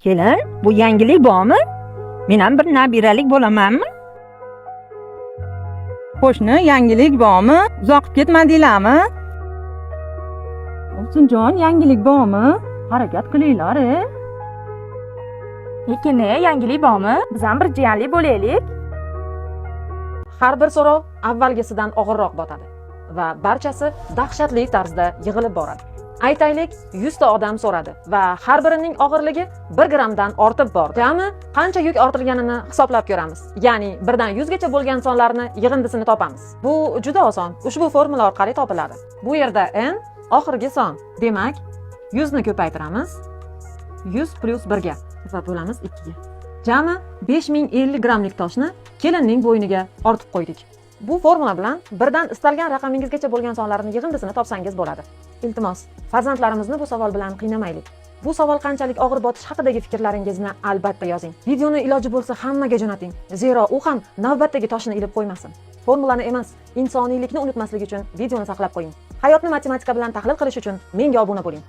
Kelin, bu yangilik bormi? Men ham bir nabiralik bo'lamanmi? Qo'shni, yangilik bormi? Uzoqib ketmadinglarmi? Ovsinjon, yangilik bormi? Harakat qilinglar. Lekin yangilik bormi? Biz ham bir jiyanli bo'laylik. Har bir so'rov avvalgisidan og'irroq botadi va barchasi dahshatli tarzda yig'ilib boradi. Aytaylik, 100 ta odam so'radi va har birining og'irligi 1 grammdan ortib bordi. Jami qancha yuk ortilganini hisoblab ko'ramiz. Ya'ni 1 dan 100 gacha bo'lgan sonlarni yig'indisini topamiz. Bu juda oson. Ushbu formula orqali topiladi. Bu yerda n oxirgi son. Demak, 100 ni ko'paytiramiz. 100 plus 1 ga va bo'lamiz 2 ga. Jami 5050 grammlik toshni kelinning bo'yniga ortib qo'ydik. Bu formula bilan birdan istalgan raqamingizgacha bo'lgan sonlarni yig'indisini topsangiz bo'ladi. Iltimos, farzandlarimizni bu savol bilan qiynamaylik. Bu savol qanchalik og'ir botish haqidagi fikrlaringizni albatta yozing. Videoni iloji bo'lsa hammaga jo'nating. Zero u ham navbatdagi toshni ilib qo'ymasin. Formulani emas, insoniylikni unutmaslik uchun videoni saqlab qo'ying. Hayotni matematika bilan tahlil qilish uchun menga obuna bo'ling.